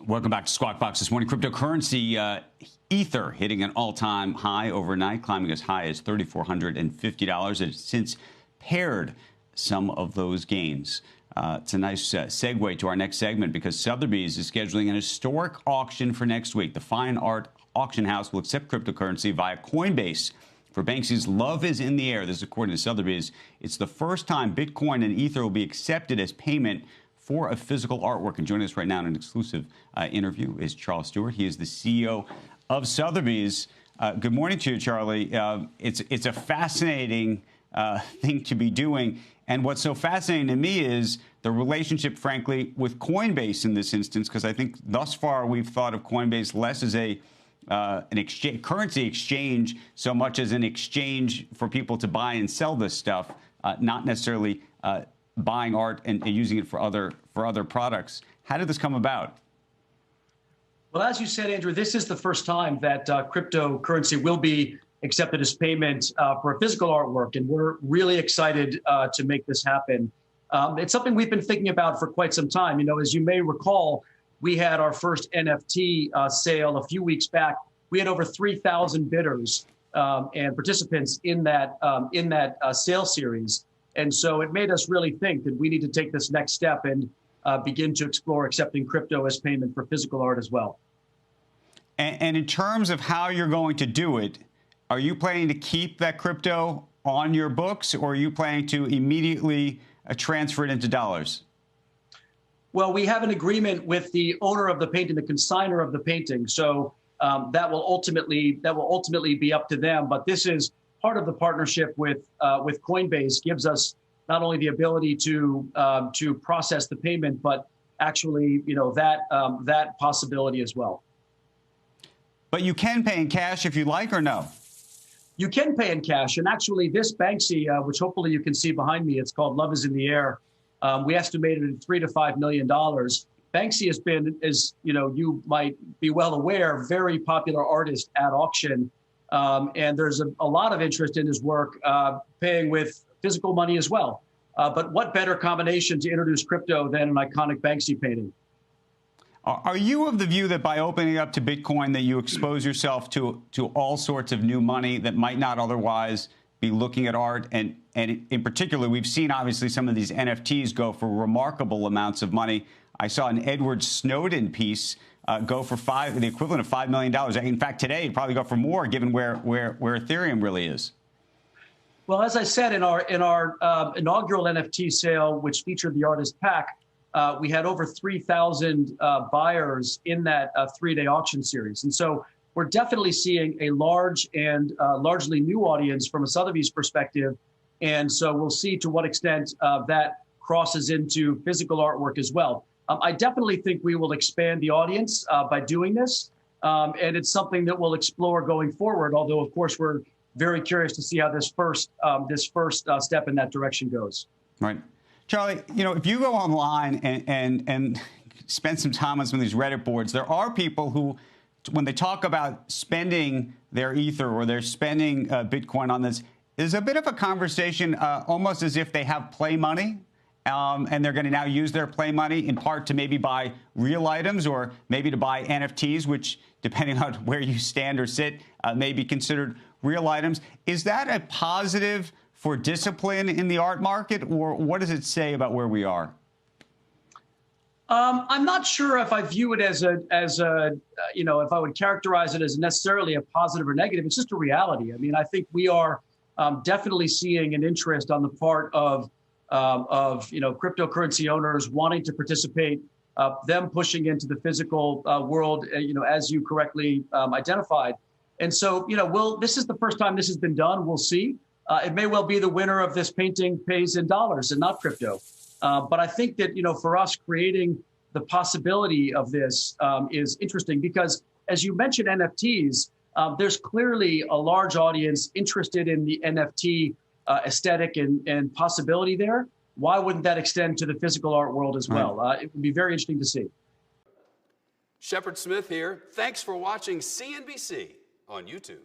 Welcome back to Squawk Box this morning. Cryptocurrency Ether hitting an all-time high overnight, climbing as high as $3,450. It's since paired some of those gains. It's a nice segue to our next segment because Sotheby's is scheduling an historic auction for next week. The fine art auction house will accept cryptocurrency via Coinbase. For Banksy's Love is in the Air, this is according to Sotheby's, it's the first time Bitcoin and Ether will be accepted as payment for a physical artwork. And joining us right now in an exclusive interview is Charles Stewart. He is the CEO of Sotheby's. Good morning to you, Charlie. It's a fascinating thing to be doing. And what's so fascinating to me is the relationship, frankly, with Coinbase in this instance, because I think thus far we've thought of Coinbase less as an currency exchange so much as an exchange for people to buy and sell this stuff, not necessarily buying art and using it for other products. How did this come about? Well, as you said, Andrew, this is the first time that cryptocurrency will be accepted as payment for a physical artwork, and we're really excited to make this happen. It's something we've been thinking about for quite some time. You know, as you may recall, we had our first NFT sale a few weeks back. We had over 3,000 bidders and participants in that sale series. And so it made us really think that we need to take this next step and begin to explore accepting crypto as payment for physical art as well. And in terms of how you're going to do it, are you planning to keep that crypto on your books, or are you planning to immediately transfer it into dollars? Well, we have an agreement with the owner of the painting, the consignor of the painting. So that will ultimately be up to them. But this is part of the partnership with Coinbase. Gives us not only the ability to process the payment, but actually, you know, that possibility as well. But you can pay in cash if you like, or no? You can pay in cash, and actually, this Banksy, which hopefully you can see behind me, it's called "Love Is in the Air." We estimated at $3 to $5 million. Banksy has been, as you know, you might be well aware, very popular artist at auction. And there's a lot of interest in his work, paying with physical money as well. But what better combination to introduce crypto than an iconic Banksy painting? Are you of the view that by opening up to Bitcoin that you expose yourself to all sorts of new money that might not otherwise be looking at art? And in particular, we've seen obviously some of these NFTs go for remarkable amounts of money. I saw an Edward Snowden piece go for the equivalent of $5 million. In fact, today it'd probably go for more, given where Ethereum really is. Well, as I said, in our inaugural NFT sale, which featured the artist Pack, we had over 3,000 buyers in that three-day auction series. And so we're definitely seeing a large and largely new audience from a Sotheby's perspective. And so we'll see to what extent that crosses into physical artwork as well. I definitely think we will expand the audience by doing this. And it's something that we'll explore going forward, although, of course, we're very curious to see how this first step in that direction goes. Right. Charlie, you know, if you go online and spend some time on some of these Reddit boards, there are people who, when they talk about spending their Ether or they're spending Bitcoin on this, there's a bit of a conversation almost as if they have play money. And they're going to now use their play money in part to maybe buy real items or maybe to buy NFTs, which, depending on where you stand or sit, may be considered real items. Is that a positive for discipline in the art market, or what does it say about where we are? I'm not sure if I view it as if I would characterize it as necessarily a positive or negative. It's just a reality. I mean, I think we are definitely seeing an interest on the part of cryptocurrency owners wanting to participate, them pushing into the physical world, as you correctly identified. And so, this is the first time this has been done. We'll see. It may well be the winner of this painting pays in dollars and not crypto. But I think that, for us, creating the possibility of this is interesting because, as you mentioned, NFTs, there's clearly a large audience interested in the NFT aesthetic and possibility there. Why wouldn't that extend to the physical art world as well? It would be very interesting to see. Shepard Smith here. Thanks for watching CNBC on YouTube.